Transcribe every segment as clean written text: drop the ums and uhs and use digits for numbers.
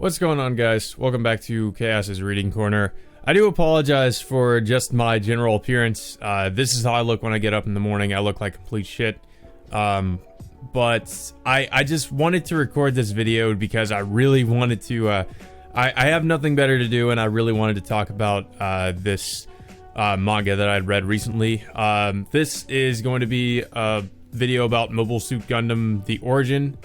What's going on, guys? Welcome back to Chaos's Reading Corner. I do apologize for just my general appearance. This is how I look when I get up in the morning. I look like complete shit. But I just wanted to record this video because I really wanted to, I have nothing better to do, and I really wanted to talk about this manga that I'd read recently. This is going to be a video about Mobile Suit Gundam: The Origin,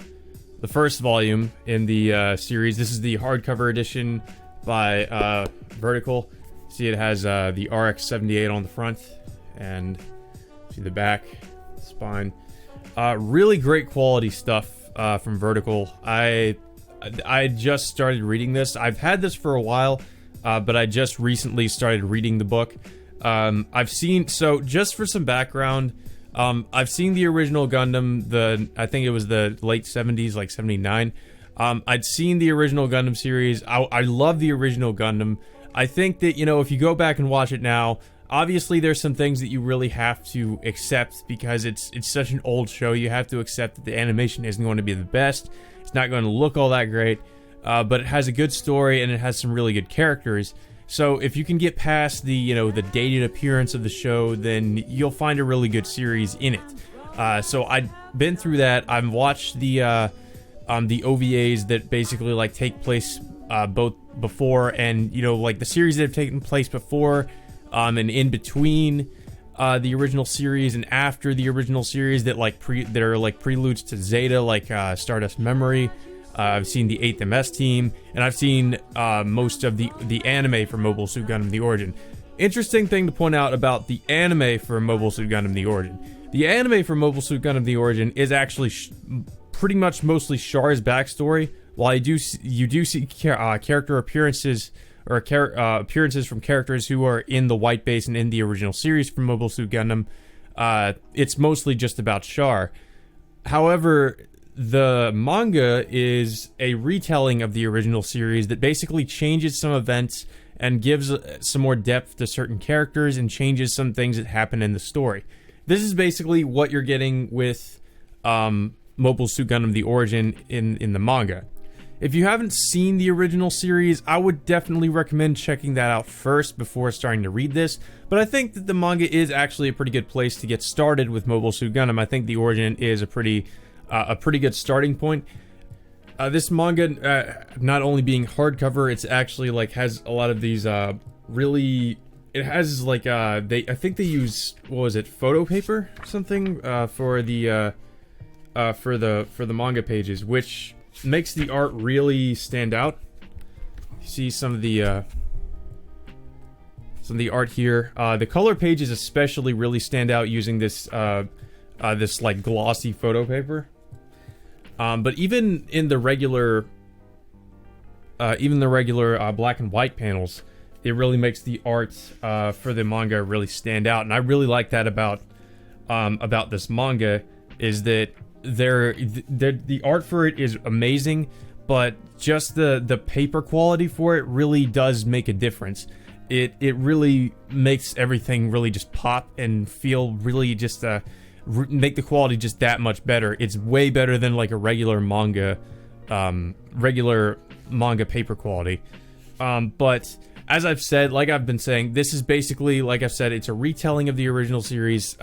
the first volume in the series. This is the hardcover edition by Vertical. See, it has the RX-78 on the front, and see the back, spine. Really great quality stuff from Vertical. I just started reading this. I've had this for a while, but I just recently started reading the book. I've seen, so just for some background, I've seen the original Gundam, I think it was the late 70s, like 79. I'd seen the original Gundam series. I love the original Gundam. I think that, you know, if you go back and watch it now, obviously there's some things that you really have to accept because it's such an old show. You have to accept that the animation isn't going to be the best. It's not going to look all that great, but it has a good story and it has some really good characters. So if you can get past the, you know, the dated appearance of the show, then you'll find a really good series in it. So I've been through that. I've watched the OVAs that basically like take place both before and, you know, like the series that have taken place before and in between the original series and after the original series that are like preludes to Zeta, like Stardust Memory. I've seen the 8th MS team, and I've seen most of the anime for Mobile Suit Gundam: The Origin. Interesting thing to point out about the anime for Mobile Suit Gundam: The Origin. The anime for Mobile Suit Gundam: The Origin is actually pretty much mostly Char's backstory, while you do see character appearances or appearances from characters who are in the White Base and in the original series from Mobile Suit Gundam. It's mostly just about Char. However, the manga is a retelling of the original series that basically changes some events and gives some more depth to certain characters and changes some things that happen in the story. This is basically what you're getting with Mobile Suit Gundam: The Origin in the manga. If you haven't seen the original series, I would definitely recommend checking that out first before starting to read this, but I think that the manga is actually a pretty good place to get started with Mobile Suit Gundam. I think The Origin is a pretty good starting point. This manga, not only being hardcover, it's actually like has a lot of these really. It has like I think they use, what was it, photo paper or something for the manga pages, which makes the art really stand out. You see some of the art here. The color pages especially really stand out using this this like glossy photo paper. But even in the regular black and white panels, it really makes the art for the manga really stand out. And I really like that about this manga, is that the art for it is amazing, but just the paper quality for it really does make a difference. It really makes everything really just pop and feel really just make the quality just that much better. It's way better than like a regular manga paper quality. But as I've said, like I've been saying, this is basically, like I've said, it's a retelling of the original series.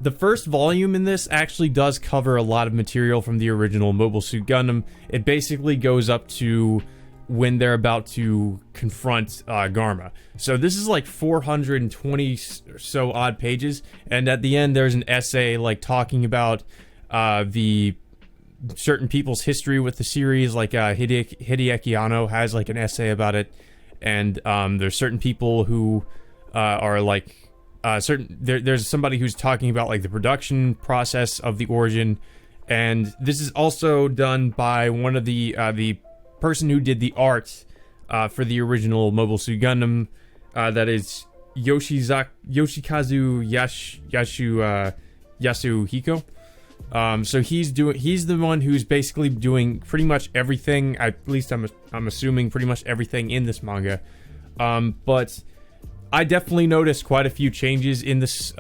The first volume in this actually does cover a lot of material from the original Mobile Suit Gundam. It basically goes up to when they're about to confront Garma. So this is like 420 or so odd pages, and at the end there's an essay like talking about the certain people's history with the series, like Hideaki Anno has like an essay about it, and there's certain people who are like there's somebody who's talking about like the production process of the Origin, and this is also done by one of the person who did the art for the original Mobile Suit Gundam, that is Yoshikazu Yasuhiko. So he's the one who's basically doing pretty much everything, at least I'm assuming pretty much everything in this manga. But I definitely noticed quite a few changes in this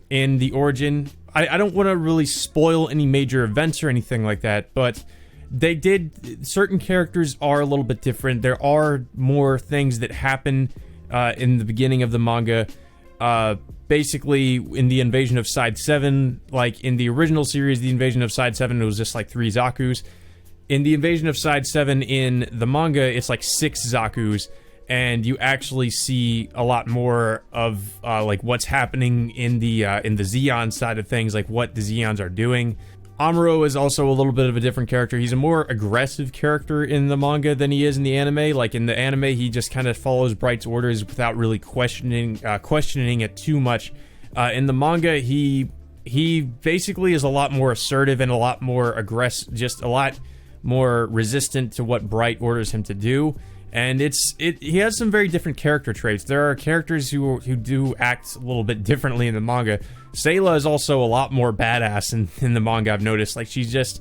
in the Origin. I don't want to really spoil any major events or anything like that, but they did, certain characters are a little bit different. There are more things that happen in the beginning of the manga. Basically, in the invasion of Side 7, like in the original series, the invasion of Side 7, it was just like 3 Zakus. In the invasion of Side 7 in the manga, it's like 6 Zakus, and you actually see a lot more of like what's happening in the Zeon side of things, like what the Zeons are doing. Amuro is also a little bit of a different character. He's a more aggressive character in the manga than he is in the anime. Like in the anime, he just kind of follows Bright's orders without really questioning it too much. In the manga, he basically is a lot more assertive and a lot more aggressive, just a lot more resistant to what Bright orders him to do. And he has some very different character traits. There are characters who do act a little bit differently in the manga. Sayla is also a lot more badass in the manga, I've noticed. Like she just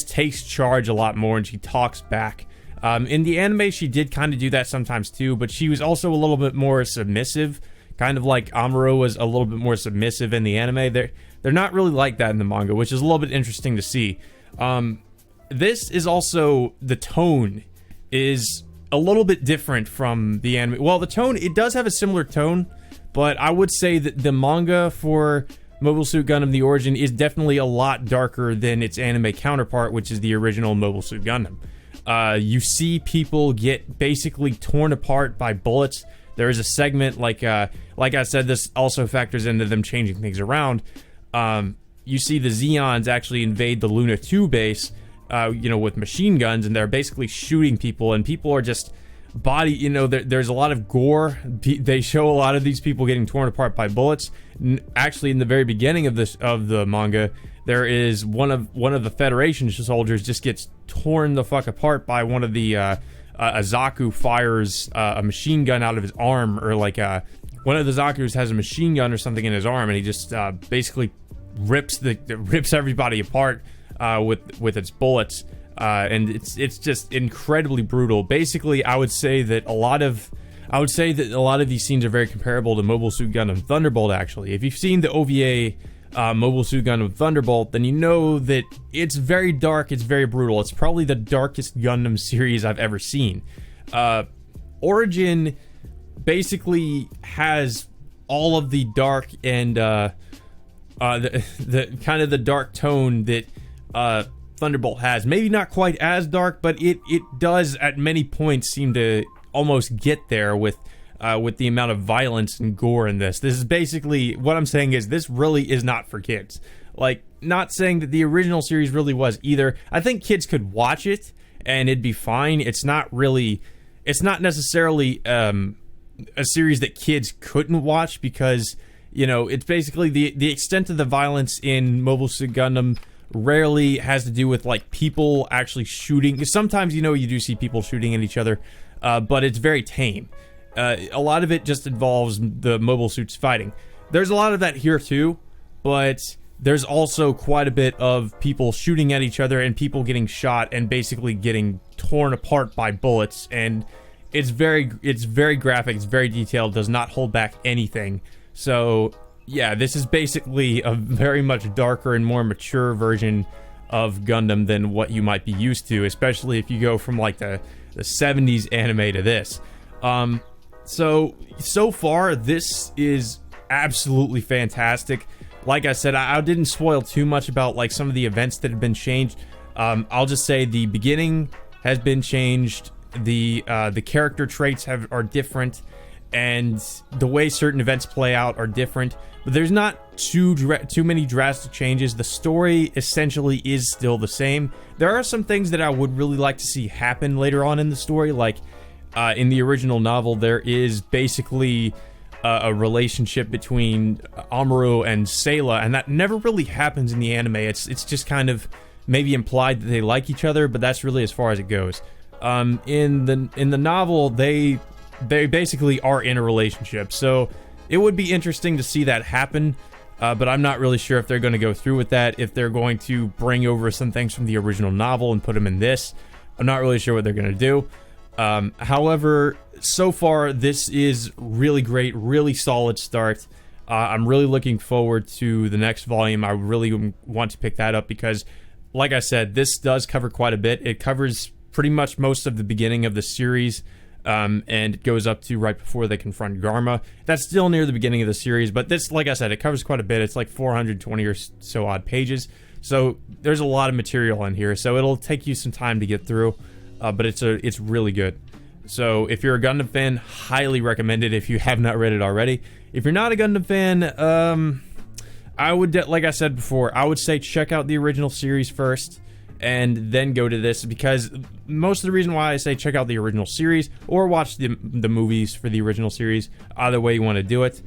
takes charge a lot more and she talks back. In the anime, she did kind of do that sometimes too, but she was also a little bit more submissive, kind of like Amuro was a little bit more submissive in the anime. They're not really like that in the manga, which is a little bit interesting to see. This is also, the tone is a little bit different from the anime. Well, the tone, it does have a similar tone, but I would say that the manga for Mobile Suit Gundam The Origin is definitely a lot darker than its anime counterpart, which is the original Mobile Suit Gundam. You see people get basically torn apart by bullets. There is a segment, like I said, this also factors into them changing things around. You see the Zeons actually invade the Luna 2 base, with machine guns, and they're basically shooting people, and people are just there's a lot of gore. They show a lot of these people getting torn apart by bullets. Actually, in the very beginning of the manga, there is one of the Federation soldiers just gets torn the fuck apart by one of the a Zaku fires a machine gun out of his arm, or like one of the Zakus has a machine gun or something in his arm, and he just basically rips everybody apart with its bullets. And it's just incredibly brutal. Basically, I would say that a lot of these scenes are very comparable to Mobile Suit Gundam Thunderbolt. Actually, if you've seen the OVA Mobile Suit Gundam Thunderbolt, then you know that it's very dark, it's very brutal. It's probably the darkest Gundam series I've ever seen. Origin basically has all of the dark and the kind of the dark tone that Thunderbolt has. Maybe not quite as dark, but it does at many points seem to almost get there with the amount of violence and gore in this. This is basically, what I'm saying is, this really is not for kids. Like, not saying that the original series really was either. I think kids could watch it and it'd be fine. It's not necessarily a series that kids couldn't watch, because it's basically the extent of the violence in Mobile Suit Gundam rarely has to do with like people actually shooting. Sometimes you do see people shooting at each other, but it's very tame. A lot of it just involves the mobile suits fighting. There's a lot of that here too, but there's also quite a bit of people shooting at each other and people getting shot and basically getting torn apart by bullets. And it's very graphic, it's very detailed, does not hold back anything. So yeah, this is basically a very much darker and more mature version of Gundam than what you might be used to, especially if you go from like the 70s anime to this. So far, this is absolutely fantastic. Like I said, I didn't spoil too much about like some of the events that have been changed. I'll just say the beginning has been changed. The character traits are different, and the way certain events play out are different. But there's not too many drastic changes. The story essentially is still the same. There are some things that I would really like to see happen later on in the story, like in the original novel, there is basically a relationship between Amuro and Sayla, and that never really happens in the anime. It's just kind of maybe implied that they like each other, but that's really as far as it goes. In the novel, they basically are in a relationship, so it would be interesting to see that happen, but I'm not really sure if they're going to go through with that, if they're going to bring over some things from the original novel and put them in this. I'm not really sure what they're going to do. However, so far, this is really great, really solid start. I'm really looking forward to the next volume. I really want to pick that up because like I said, this does cover quite a bit. It covers pretty much most of the beginning of the series, and it goes up to right before they confront Garma. That's still near the beginning of the series, but this, like I said, it covers quite a bit. It's like 420 or so odd pages, so there's a lot of material in here, so it'll take you some time to get through, but it's really good. So if you're a Gundam fan, highly recommend it if you have not read it already. If you're not a Gundam fan, I would, like I said before, I would say check out the original series first and then go to this, because most of the reason why I say check out the original series or watch the movies for the original series, either way you want to do it,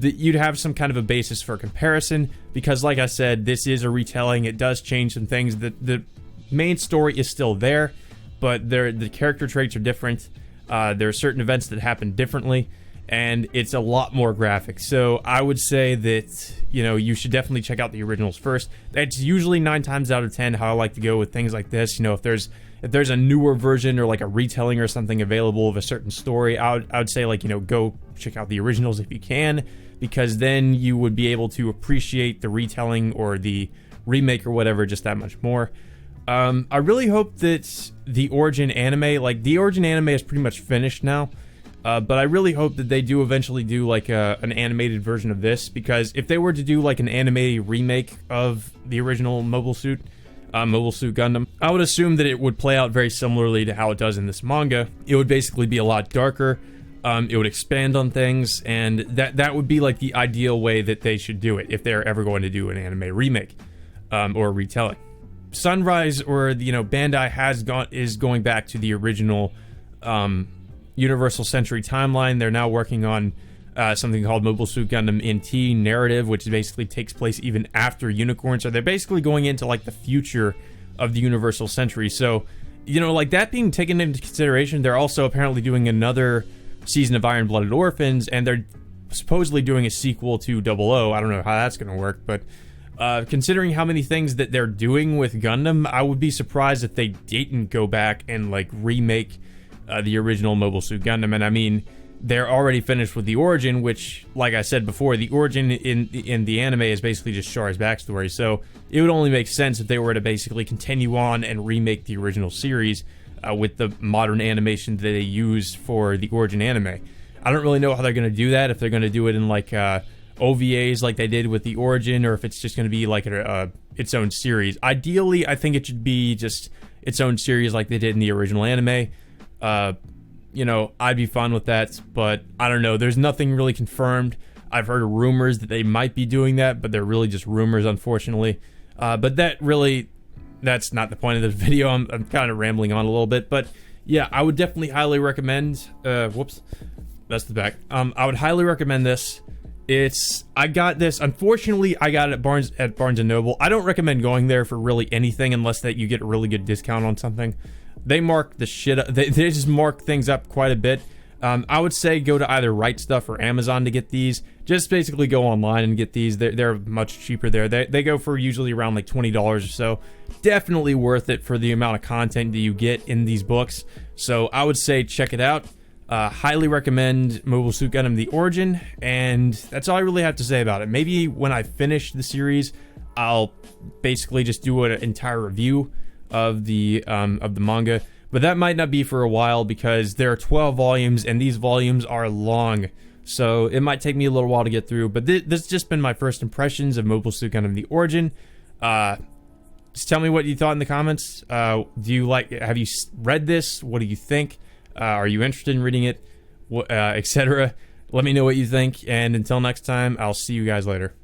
you'd have some kind of a basis for comparison, because like I said, this is a retelling. It does change some things. The main story is still there, but the character traits are different. There are certain events that happen differently, and it's a lot more graphic. So I would say that, you know, you should definitely check out the originals first. That's usually 9 times out of 10 how I like to go with things like this. You know, if there's a newer version or like a retelling or something available of a certain story, I would say, like, you know, go check out the originals if you can, because then you would be able to appreciate the retelling or the remake or whatever just that much more. I really hope that the Origin anime, like the Origin anime is pretty much finished now, but I really hope that they do eventually do like an animated version of this, because if they were to do like an animated remake of the original Mobile Suit Gundam, I would assume that it would play out very similarly to how it does in this manga. It would basically be a lot darker, it would expand on things, and that would be like the ideal way that they should do it if they're ever going to do an anime remake or retelling. Sunrise, or, you know, Bandai is going back to the original Universal Century timeline. They're now working on something called Mobile Suit Gundam NT narrative, which basically takes place even after Unicorn. So they're basically going into like the future of the Universal Century. So, you know, like that being taken into consideration, they're also apparently doing another season of Iron-Blooded Orphans, and they're supposedly doing a sequel to 00. I don't know how that's going to work, but considering how many things that they're doing with Gundam, I would be surprised if they didn't go back and like remake the original Mobile Suit Gundam. And I mean, they're already finished with the Origin, which, like I said before, the Origin in the anime is basically just Char's backstory. So it would only make sense if they were to basically continue on and remake the original series with the modern animation that they use for the Origin anime. I don't really know how they're going to do that, if they're going to do it in like OVAs like they did with the Origin, or if it's just going to be like its own series. Ideally, I think it should be just its own series like they did in the original anime. You know, I'd be fine with that, but I don't know. There's nothing really confirmed. I've heard rumors that they might be doing that, but they're really just rumors, unfortunately. But that's not the point of this video. I'm kind of rambling on a little bit, but yeah, I would definitely highly recommend. Whoops, that's the back. I would highly recommend this. I got this. Unfortunately, I got it at Barnes and Noble. I don't recommend going there for really anything unless that you get a really good discount on something. They mark the shit up. They just mark things up quite a bit. I would say go to either Right Stuff or Amazon to get these. Just basically go online and get these. They're much cheaper there. They go for usually around like $20 or so. Definitely worth it for the amount of content that you get in these books. So I would say check it out. Highly recommend Mobile Suit Gundam The Origin, and that's all I really have to say about it. Maybe when I finish the series, I'll basically just do an entire review of the manga, but that might not be for a while because there are 12 volumes, and these volumes are long, so it might take me a little while to get through. But this has just been my first impressions of Mobile Suit Gundam The Origin. Just tell me what you thought in the comments. Have you read this? What do you think? Are you interested in reading it? Etc. Let me know what you think, and until next time, I'll see you guys later.